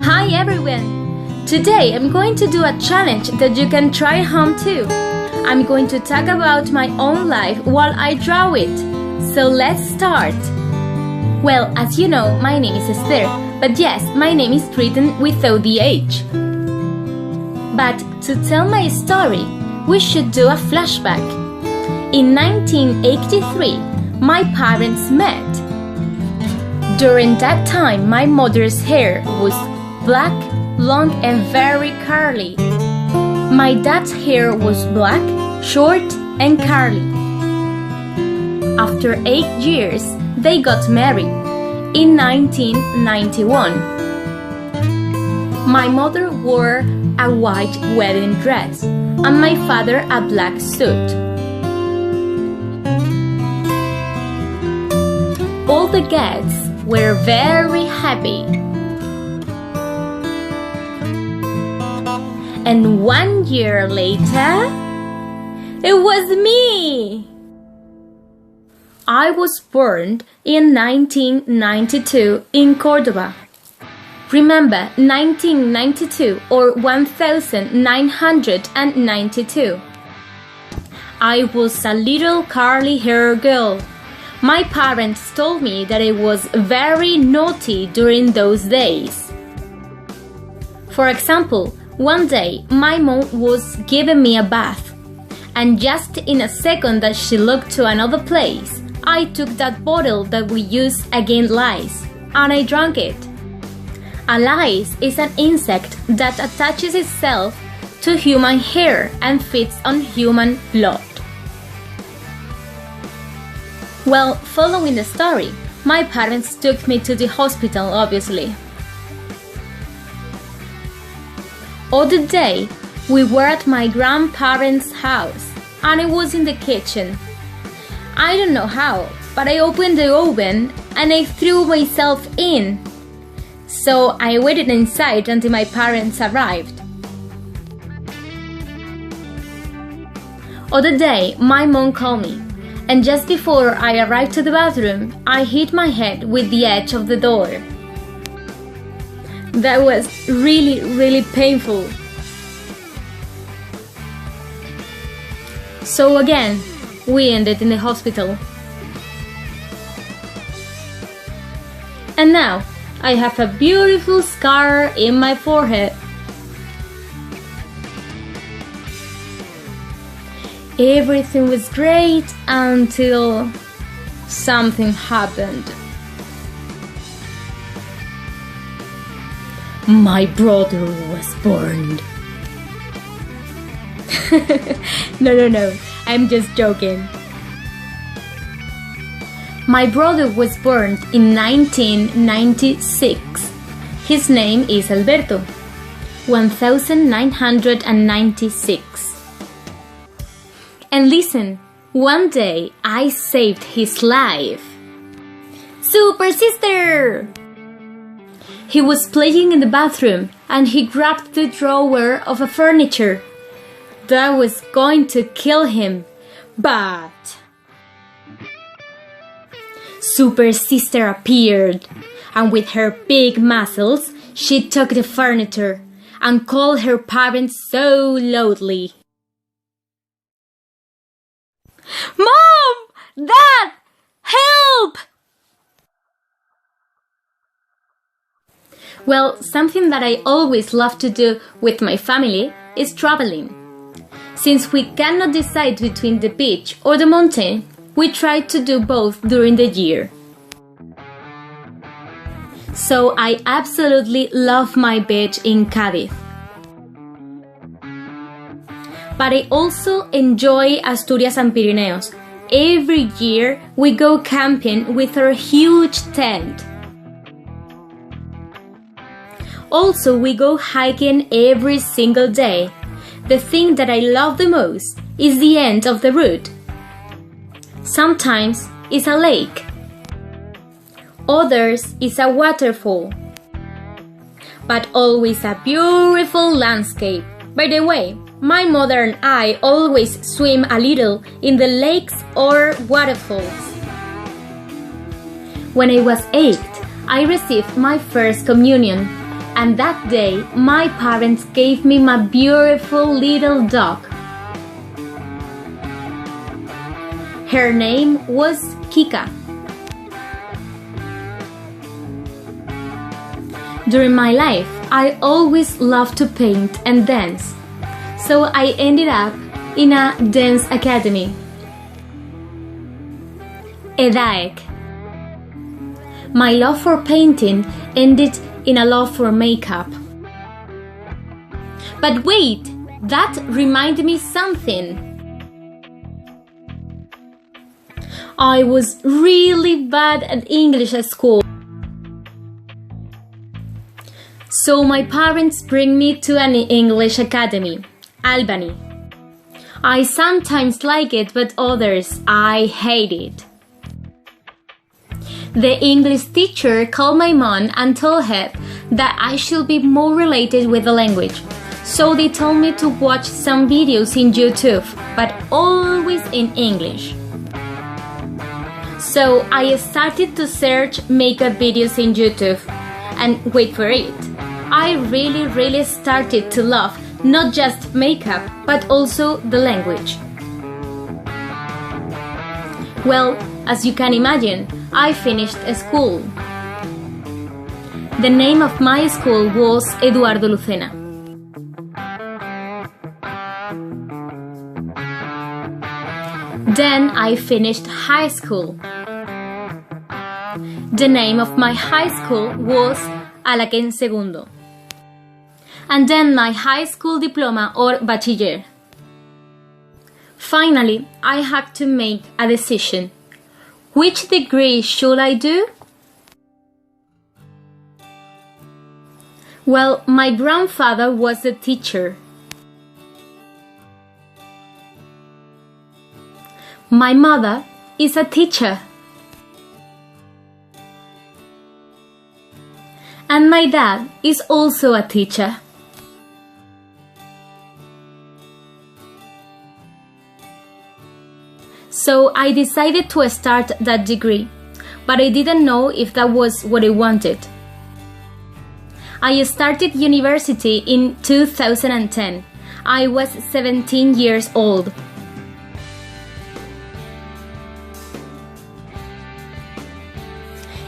Hi everyone! Today I'm going to do a challenge that you can try at home too. I'm going to talk about my own life while I draw it. So let's start! Well, as you know, my name is Esther, but yes, my name is written without the H. But to tell my story, we should do a flashback. In 1983, my parents met. During that time, my mother's hair was black, long and very curly. My dad's hair was black, short and curly. After 8 years, they got married in 1991. My mother wore a white wedding dress and my father a black suit. All the guests were very happy. And 1 year later, it was me! I was born in 1992 in Cordoba. Remember 1992 or 1992. I was a little curly-haired girl. My parents told me that I was very naughty during those days. For example, one day my mom was giving me a bath, and just in a second that she looked to another place, I took that bottle that we use against lice, and I drank it. A lice is an insect that attaches itself to human hair and feeds on human blood. Well, following the story, my parents took me to the hospital, obviously. Other day, we were at my grandparents' house, and I was in the kitchen. I don't know how, but I opened the oven and I threw myself in. So I waited inside until my parents arrived. Other day, my mom called me, and just before I arrived to the bathroom, I hit my head with the edge of the door. That was really painful. So again, we ended in the hospital. And now, I have a beautiful scar in my forehead. Everything was great until something happened. My brother was born. No, I'm just joking. My brother was born in 1996. His name is Alberto. 1996. And listen, one day I saved his life. Super sister! He was playing in the bathroom and he grabbed the drawer of a furniture. That was going to kill him, but Super Sister appeared, and with her big muscles, she took the furniture and called her parents so loudly. Mom! Dad! Help! Well, something that I always love to do with my family is traveling. Since we cannot decide between the beach or the mountain, we try to do both during the year. So I absolutely love my beach in Cádiz. But I also enjoy Asturias and Pirineos. Every year we go camping with our huge tent. Also, we go hiking every single day. The thing that I love the most is the end of the route. Sometimes it's a lake. Others is a waterfall. But always a beautiful landscape. By the way, my mother and I always swim a little in the lakes or waterfalls. When I was 8, I received my first communion, And that day, my parents gave me my beautiful little dog. Her name was Kika. During my life, I always loved to paint and dance, so I ended up in a dance academy. EDAEC. My love for painting ended in a love for makeup. But wait, that reminded me something. I was really bad at English at school. So my parents bring me to an English academy, Albany. I sometimes like it, but others I hate it. The English teacher called my mom and told her that I should be more related with the language. So they told me to watch some videos in YouTube, but always in English. So I started to search makeup videos in YouTube, and wait for it, I really started to love not just makeup, but also the language. Well, as you can imagine, I finished school. The name of my school was Eduardo Lucena. Then I finished high school. The name of my high school was Alaquén Segundo. And then my high school diploma or bachiller. Finally, I had to make a decision. Which degree should I do? Well, my grandfather was a teacher. My mother is a teacher. And my dad is also a teacher. So I decided to start that degree, but I didn't know if that was what I wanted. I started university in 2010. I was 17 years old.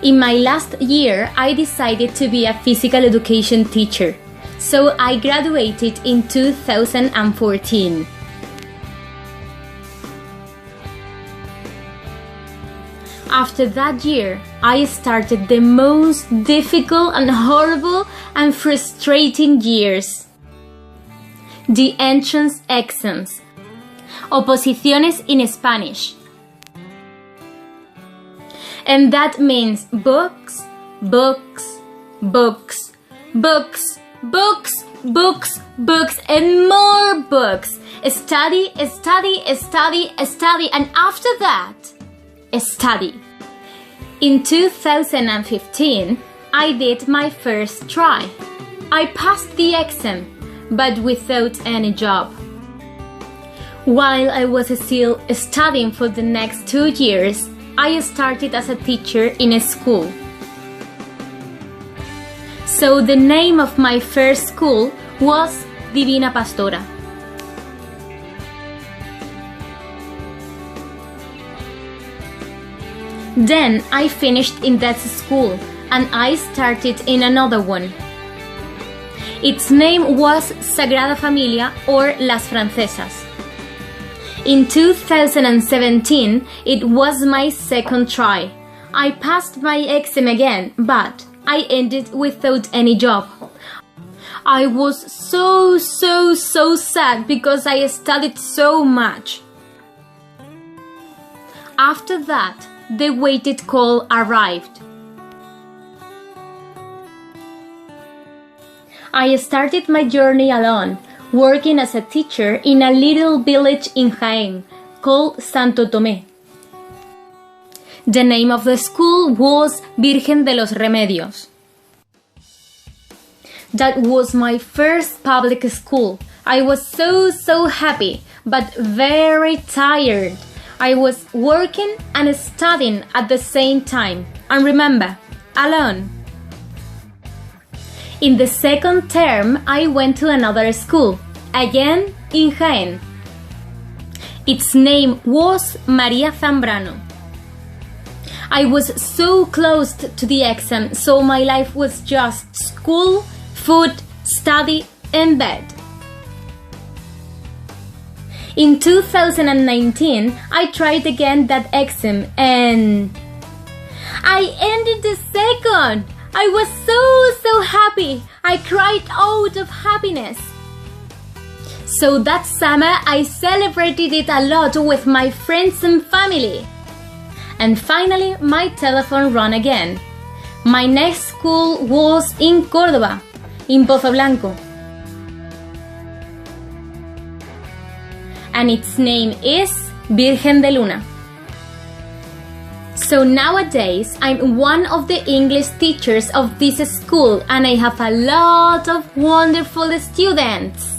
In my last year, I decided to be a physical education teacher, so I graduated in 2014. After that year, I started the most difficult and horrible and frustrating years. The entrance exams. Oposiciones in Spanish. And that means books, books, books, books, books, books, books, and more books. Study, study, study, study, and after that, study. In 2015, I did my first try. I passed the exam, but without any job. While I was still studying for the next 2 years, I started as a teacher in a school. So the name of my first school was Divina Pastora. Then I finished in that school and I started in another one. Its name was Sagrada Familia or Las Francesas. In 2017, it was my second try. I passed my exam again, but I ended without any job. I was so sad because I studied so much. After that, the waited call arrived. I started my journey alone, working as a teacher in a little village in Jaén called Santo Tomé. The name of the school was Virgen de los Remedios. That was my first public school. I was so happy, but very tired. I was working and studying at the same time. And remember, alone. In the second term, I went to another school, again in Jaén. Its name was María Zambrano. I was so close to the exam, so my life was just school, food, study, and bed. In 2019, I tried again that exam and I ended the second. I was so happy. I cried out of happiness. So that summer, I celebrated it a lot with my friends and family. And finally, my telephone rang again. My next school was in Córdoba, in Pozo Blanco. And its name is Virgen de Luna. So nowadays, I'm one of the English teachers of this school and I have a lot of wonderful students.